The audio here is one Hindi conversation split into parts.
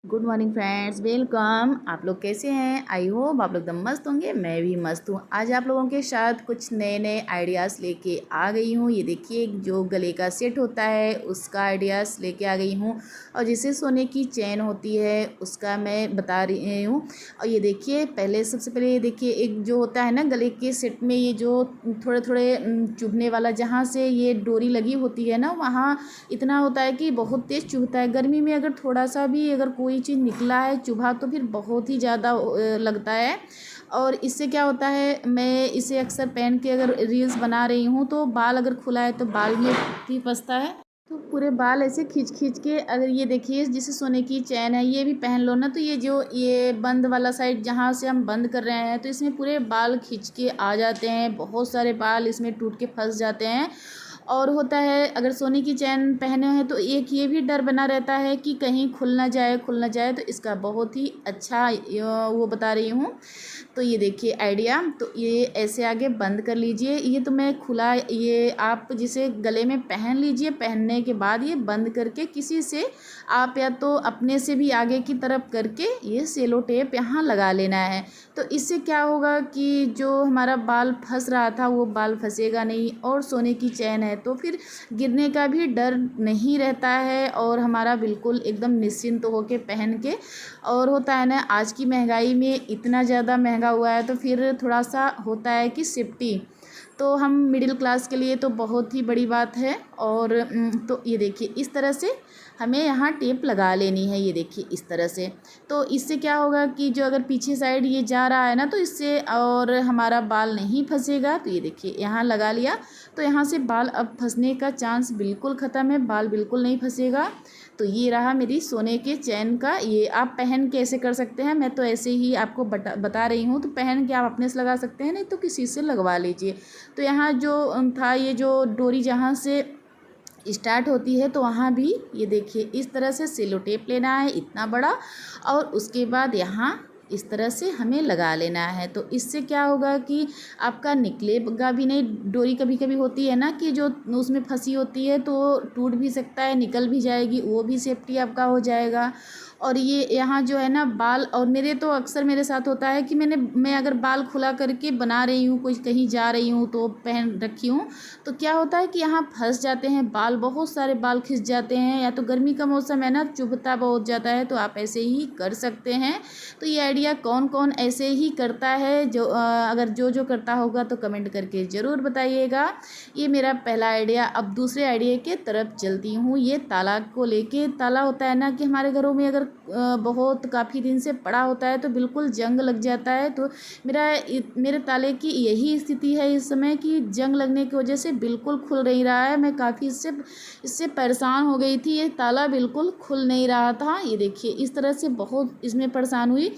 Good morning friends, welcome. आप लोग कैसे हैं? आई होप आप लोग एकदम मस्त होंगे। मैं भी मस्त हूँ। आज आप लोगों के साथ कुछ नए नए आइडियाज़ लेके आ गई हूँ। ये देखिए, जो गले का सेट होता है उसका आइडियाज़ लेके आ गई हूँ, और जिसे सोने की चेन होती है उसका मैं बता रही हूँ। और ये देखिए, सबसे पहले ये देखिए, एक जो होता है ना गले के सेट में, ये जो थोड़े थोड़े चुभने वाला, जहाँ से ये डोरी लगी होती है ना, वहाँ इतना होता है कि बहुत तेज़ चुभता है। गर्मी में अगर थोड़ा सा भी अगर कोई चीज़ निकला है चुभा, तो फिर बहुत ही ज़्यादा लगता है। और इससे क्या होता है, मैं इसे अक्सर पहन के अगर रील्स बना रही हूँ तो बाल अगर खुला है तो बाल में भी फंसता है, तो पूरे बाल ऐसे खींच खींच के, अगर ये देखिए जिसे सोने की चैन है ये भी पहन लो ना, तो ये बंद वाला साइड जहाँ से हम बंद कर रहे हैं, तो इसमें पूरे बाल खींच के आ जाते हैं। बहुत सारे बाल इसमें टूट के फंस जाते हैं। और होता है, अगर सोने की चैन पहने हैं तो एक ये भी डर बना रहता है कि कहीं खुल ना जाए। तो इसका बहुत ही अच्छा वो बता रही हूँ। तो ये देखिए आइडिया, तो ये ऐसे आगे बंद कर लीजिए। ये तो मैं खुला, ये आप जिसे गले में पहन लीजिए। पहनने के बाद ये बंद करके किसी से आप या तो अपने से भी आगे की तरफ करके ये सेलो टेप यहाँ लगा लेना है। तो इससे क्या होगा कि जो हमारा बाल फंस रहा था वो बाल फंसेगा नहीं, और सोने की चैन है तो फिर गिरने का भी डर नहीं रहता है, और हमारा बिल्कुल एकदम निश्चिंत होके पहन के। और होता है ना, आज की महंगाई में इतना ज़्यादा महंगा हुआ है, तो फिर थोड़ा सा होता है कि सेफ्टी तो हम मिडिल क्लास के लिए तो बहुत ही बड़ी बात है। और तो ये देखिए, इस तरह से हमें यहाँ टेप लगा लेनी है। ये देखिए इस तरह से, तो इससे क्या होगा कि जो अगर पीछे साइड ये जा रहा है ना, तो इससे और हमारा बाल नहीं फंसेगा। तो ये देखिए यहाँ लगा लिया, तो यहाँ से बाल अब फंसने का चांस बिल्कुल ख़त्म है, बाल बिल्कुल नहीं फंसेगा। तो ये रहा मेरी सोने के चैन का। ये आप पहन के ऐसे कर सकते हैं, मैं तो ऐसे ही आपको बता रही हूँ। तो पहन के आप अपने से लगा सकते हैं, नहीं तो किसी से लगवा लीजिए। तो यहाँ जो था, ये जो डोरी जहाँ से स्टार्ट होती है, तो वहाँ भी ये देखिए इस तरह से सेलो टेप लेना है इतना बड़ा, और उसके बाद यहाँ इस तरह से हमें लगा लेना है। तो इससे क्या होगा कि आपका निकलेगा भी नहीं। डोरी कभी कभी होती है ना कि जो उसमें फंसी होती है तो टूट भी सकता है, निकल भी जाएगी, वो भी सेफ्टी आपका हो जाएगा। और ये यहाँ जो है ना बाल, और मेरे तो अक्सर मेरे साथ होता है कि मैं अगर बाल खुला करके बना रही हूँ, कोई कहीं जा रही हूँ तो पहन रखी हूँ, तो क्या होता है कि यहाँ फंस जाते हैं बाल, बहुत सारे बाल खिंच जाते हैं। या तो गर्मी का मौसम है ना, चुभता बहुत जाता है। तो आप ऐसे ही कर सकते हैं। तो ये आइडिया कौन कौन ऐसे ही करता है, जो अगर जो करता होगा तो कमेंट करके ज़रूर बताइएगा। ये मेरा पहला आइडिया। अब दूसरे आइडिया के तरफ चलती हूँ। ये ताला को लेके, ताला होता है ना कि हमारे घरों में अगर बहुत काफ़ी दिन से पड़ा होता है तो बिल्कुल जंग लग जाता है। तो मेरे ताले की यही स्थिति है इस समय कि जंग लगने की वजह से बिल्कुल खुल नहीं रहा है। मैं काफ़ी इससे परेशान हो गई थी। ये ताला बिल्कुल खुल नहीं रहा था। ये देखिए इस तरह से बहुत इसमें परेशान हुई।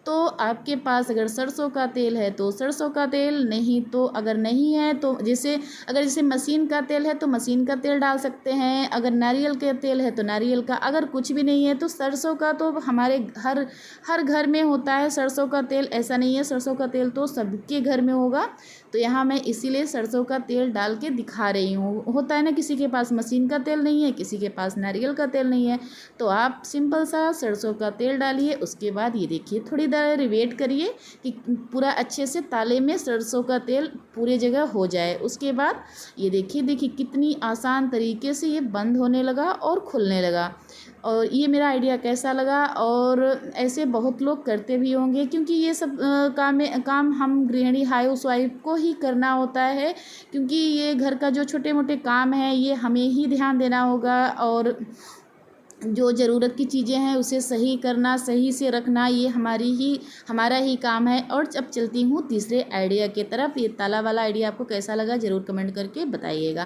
तो आपके पास अगर सरसों का तेल है तो सरसों का तेल, नहीं तो अगर नहीं है तो जैसे मशीन का तेल है तो मशीन का तेल डाल सकते हैं। अगर नारियल का तेल है तो नारियल का। अगर कुछ भी नहीं है तो सरसों का तो हमारे हर हर घर में होता है सरसों का तेल। ऐसा नहीं है, सरसों का तेल तो सबके घर में होगा। तो यहाँ मैं इसीलिए सरसों का तेल डाल के दिखा रही हूँ। होता है ना, किसी के पास मशीन का तेल नहीं है, किसी के पास नारियल का तेल नहीं है, तो आप सिंपल सा सरसों का तेल डालिए। उसके बाद ये देखिए थोड़ी देर वेट करिए कि पूरा अच्छे से ताले में सरसों का तेल पूरे जगह हो जाए। उसके बाद ये देखिए कितनी आसान तरीके से ये बंद होने लगा और खुलने लगा। और ये मेरा आइडिया कैसा लगा, और ऐसे बहुत लोग करते भी होंगे, क्योंकि ये सब काम हम गृहिणी हाउस वाइफ को ही करना होता है। क्योंकि ये घर का जो छोटे मोटे काम है ये हमें ही ध्यान देना होगा, और जो ज़रूरत की चीज़ें हैं उसे सही करना, सही से रखना, ये हमारा ही काम है। और अब चलती हूँ तीसरे आइडिया की तरफ। ये ताला वाला आइडिया आपको कैसा लगा ज़रूर कमेंट करके बताइएगा।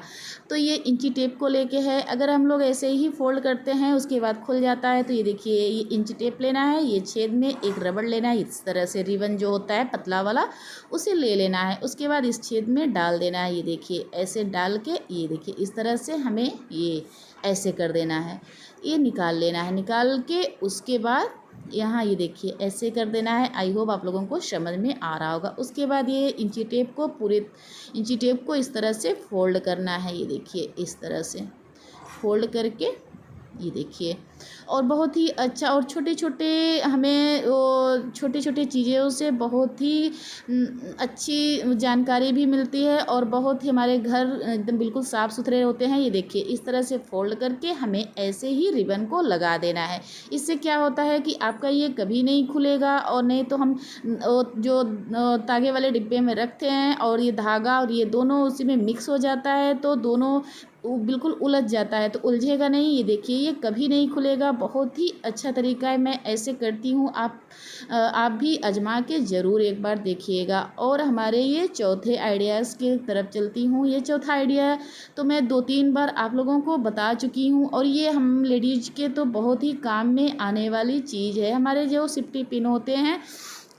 तो ये इंची टेप को लेके है। अगर हम लोग ऐसे ही फोल्ड करते हैं उसके बाद खुल जाता है, तो ये देखिए ये इंची टेप लेना है। ये छेद में एक रबड़ लेना है, इस तरह से रिबन जो होता है पतला वाला उसे ले लेना है। उसके बाद इस छेद में डाल देना है। ये देखिए ऐसे डाल के, ये देखिए इस तरह से हमें ये ऐसे कर देना है। ये निकाल लेना है। निकाल के उसके बाद यहाँ ये देखिए ऐसे कर देना है। आई होप आप लोगों को समझ में आ रहा होगा। उसके बाद ये इंची टेप को इस तरह से फोल्ड करना है। ये देखिए इस तरह से फोल्ड करके, ये देखिए और बहुत ही अच्छा, और छोटे छोटे हमें वो छोटे छोटे चीज़ों से बहुत ही अच्छी जानकारी भी मिलती है, और बहुत ही हमारे घर एकदम बिल्कुल साफ़ सुथरे होते हैं। ये देखिए इस तरह से फोल्ड करके हमें ऐसे ही रिबन को लगा देना है। इससे क्या होता है कि आपका ये कभी नहीं खुलेगा, और नहीं तो हम जो तागे वाले डिब्बे में रखते हैं और ये धागा और ये दोनों उसी में मिक्स हो जाता है, तो दोनों वो बिल्कुल उलझ जाता है, तो उलझेगा नहीं। ये देखिए ये कभी नहीं खुलेगा। बहुत ही अच्छा तरीका है, मैं ऐसे करती हूँ। आप भी आजमा के ज़रूर एक बार देखिएगा। और हमारे ये चौथे आइडियाज़ की तरफ चलती हूँ। ये चौथा आइडिया तो मैं 2-3 बार आप लोगों को बता चुकी हूँ, और ये हम लेडीज़ के तो बहुत ही काम में आने वाली चीज़ है। हमारे जो सिफ्टी पिन होते हैं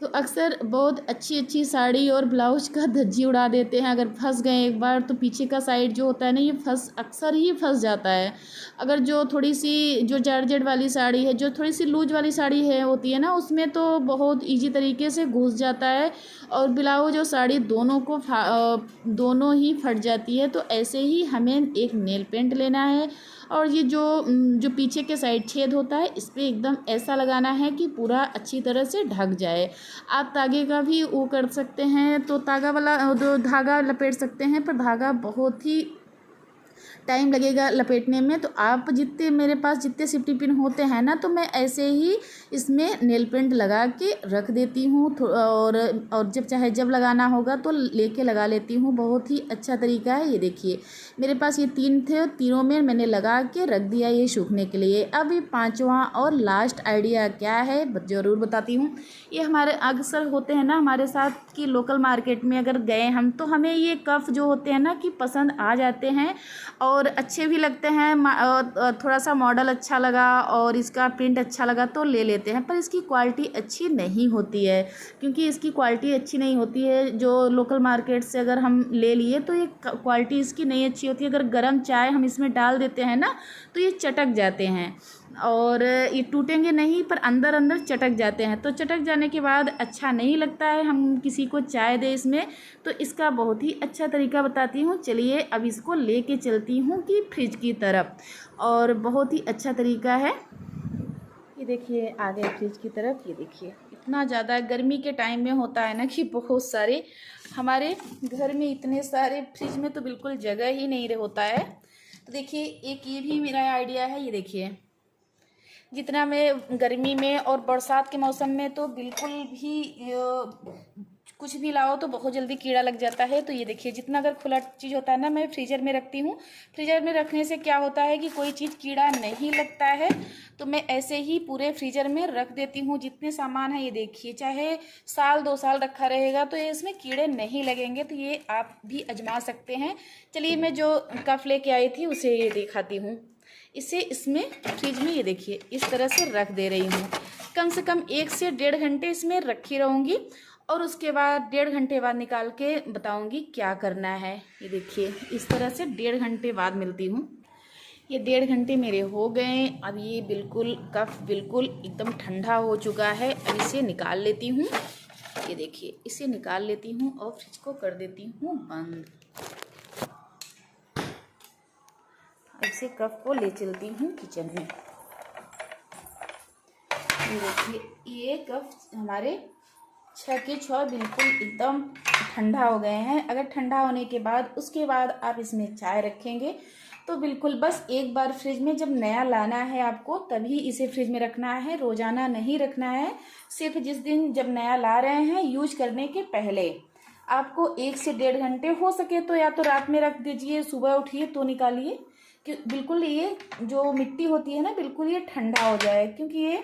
तो अक्सर बहुत अच्छी अच्छी साड़ी और ब्लाउज का धज्जी उड़ा देते हैं। अगर फंस गए एक बार तो पीछे का साइड जो होता है ना, ये अक्सर ही फंस जाता है। अगर जो थोड़ी सी जो जॉर्जेट वाली साड़ी है, जो थोड़ी सी लूज वाली साड़ी है होती है ना, उसमें तो बहुत इजी तरीके से घुस जाता है, और ब्लाउज और साड़ी दोनों को दोनों ही फट जाती है। तो ऐसे ही हमें एक नेल पेंट लेना है, और ये जो पीछे के साइड छेद होता है इस पर एकदम ऐसा लगाना है कि पूरा अच्छी तरह से ढक जाए। आप तागे का भी वो कर सकते हैं, तो तागा वाला जो धागा लपेट सकते हैं, पर धागा बहुत ही टाइम लगेगा लपेटने में। तो आप जितने मेरे पास जितने सिफ्टी पिन होते हैं ना, तो मैं ऐसे ही इसमें नेल पेंट लगा के रख देती हूँ। और जब लगाना होगा तो लेके लगा लेती हूँ। बहुत ही अच्छा तरीका है। ये देखिए मेरे पास ये 3 थे, तीनों में मैंने लगा के रख दिया ये सूखने के लिए। अब ये 5वां और लास्ट आइडिया क्या है ज़रूर बताती हूँ। ये हमारे अक्सर होते हैं ना हमारे साथ कि लोकल मार्केट में अगर गए हम, तो हमें ये कफ जो होते हैं ना कि पसंद आ जाते हैं, और अच्छे भी लगते हैं। थोड़ा सा मॉडल अच्छा लगा और इसका प्रिंट अच्छा लगा तो ले लेते हैं, पर इसकी क्वालिटी अच्छी नहीं होती है। क्योंकि इसकी क्वालिटी अच्छी नहीं होती है, जो लोकल मार्केट से अगर हम ले लिए तो ये क्वालिटी इसकी नहीं अच्छी होती है। अगर गर्म चाय हम इसमें डाल देते हैं ना, तो ये चटक जाते हैं, और ये टूटेंगे नहीं पर अंदर अंदर चटक जाते हैं। तो चटक जाने के बाद अच्छा नहीं लगता है हम किसी को चाय दे इसमें। तो इसका बहुत ही अच्छा तरीका बताती हूँ। चलिए अब इसको लेके चलती हूँ कि फ्रिज की तरफ, और बहुत ही अच्छा तरीका है। ये देखिए आ गए फ्रिज की तरफ। ये देखिए इतना ज़्यादा गर्मी के टाइम में होता है ना कि बहुत सारे हमारे घर में इतने सारे फ्रिज में तो बिल्कुल जगह ही नहीं होता है। तो देखिए एक ये भी मेरा आइडिया है। ये देखिए जितना मैं गर्मी में और बरसात के मौसम में तो बिल्कुल भी कुछ भी लाओ तो बहुत जल्दी कीड़ा लग जाता है। तो ये देखिए जितना अगर खुला चीज़ होता है ना, मैं फ्रीज़र में रखती हूँ। फ्रीज़र में रखने से क्या होता है कि कोई चीज़ कीड़ा नहीं लगता है। तो मैं ऐसे ही पूरे फ्रीज़र में रख देती हूँ। जितने सामान है ये देखिए, चाहे 1-2 साल रखा रहेगा तो ये इसमें कीड़े नहीं लगेंगे। तो ये आप भी आजमा सकते हैं। चलिए मैं जो कफ लेके आई थी उसे ये दिखाती हूँ। इसे इसमें फ्रिज में ये देखिए इस तरह से रख दे रही हूँ। कम से कम 1 से 1.5 घंटे इसमें रखी रहूँगी, और उसके बाद 1.5 घंटे बाद निकाल के बताऊँगी क्या करना है। ये देखिए इस तरह से 1.5 घंटे बाद मिलती हूँ। ये 1.5 घंटे मेरे हो गए। अब ये बिल्कुल कफ बिल्कुल एकदम ठंडा हो चुका है। अब इसे निकाल लेती हूँ। ये देखिए इसे निकाल लेती हूँ और फ्रिज को कर देती हूँ बंद। इसे कप को ले चलती हूँ किचन में। ये देखिए ये कप हमारे 6 के 6 बिल्कुल एकदम ठंडा हो गए हैं। अगर ठंडा होने के बाद उसके बाद आप इसमें चाय रखेंगे तो बिल्कुल बस एक बार फ्रिज में जब नया लाना है आपको तभी इसे फ्रिज में रखना है, रोज़ाना नहीं रखना है। सिर्फ जिस दिन जब नया ला रहे हैं यूज करने के पहले आपको 1 से 1.5 घंटे हो सके तो या तो रात में रख दीजिए, सुबह उठिए तो निकालिए कि बिल्कुल ये जो मिट्टी होती है ना बिल्कुल ये ठंडा हो जाए। क्योंकि ये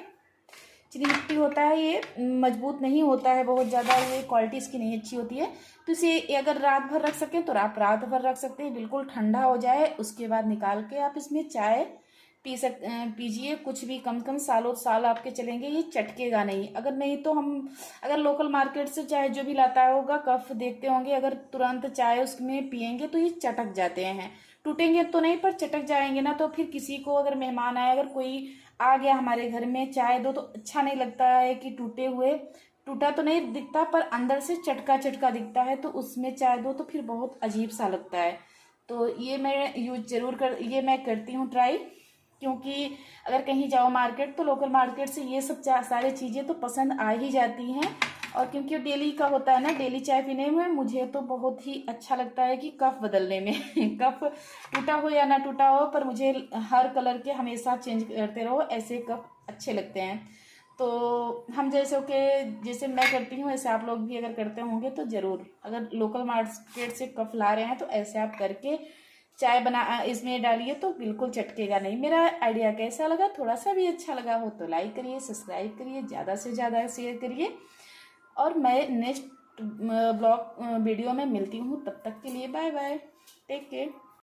चीनी मिट्टी होता है ये मजबूत नहीं होता है बहुत ज़्यादा, ये क्वालिटी इसकी नहीं अच्छी होती है। तो इसे अगर रात भर रख सकें तो आप रात भर रख सकते हैं। बिल्कुल ठंडा हो जाए उसके बाद निकाल के आप इसमें चाय पीजिए। कुछ भी कम सालों साल आपके चलेंगे, ये चटकेगा नहीं। अगर नहीं तो हम अगर लोकल मार्केट से चाय जो भी लाता होगा कफ देखते होंगे, अगर तुरंत चाय उसमें पियेंगे तो ये चटक जाते हैं। टूटेंगे तो नहीं पर चटक जाएंगे ना, तो फिर किसी को अगर मेहमान आए, अगर कोई आ गया हमारे घर में चाय दो तो अच्छा नहीं लगता है कि टूटा तो नहीं दिखता पर अंदर से चटका चटका दिखता है, तो उसमें चाय दो तो फिर बहुत अजीब सा लगता है। तो ये मैं यूज जरूर ये मैं करती हूँ ट्राई। क्योंकि अगर कहीं जाओ मार्केट तो लोकल मार्केट से ये सब सारी चीज़ें तो पसंद आ ही जाती हैं। और क्योंकि डेली का होता है ना, डेली चाय पीने में मुझे तो बहुत ही अच्छा लगता है कि कप बदलने में कप टूटा हो या ना टूटा हो, पर मुझे हर कलर के हमेशा चेंज करते रहो, ऐसे कप अच्छे लगते हैं। तो हम जैसे मैं करती हूँ ऐसे आप लोग भी अगर करते होंगे तो ज़रूर, अगर लोकल मार्केट से कप ला रहे हैं तो ऐसे आप करके चाय बना इसमें डालिए तो बिल्कुल चटकेगा नहीं। मेरा आइडिया कैसा लगा, थोड़ा सा भी अच्छा लगा हो तो लाइक करिए, सब्सक्राइब करिए, ज़्यादा से ज़्यादा शेयर करिए। और मैं नेक्स्ट ब्लॉग वीडियो में मिलती हूँ, तब तक के लिए बाय बाय, टेक केयर।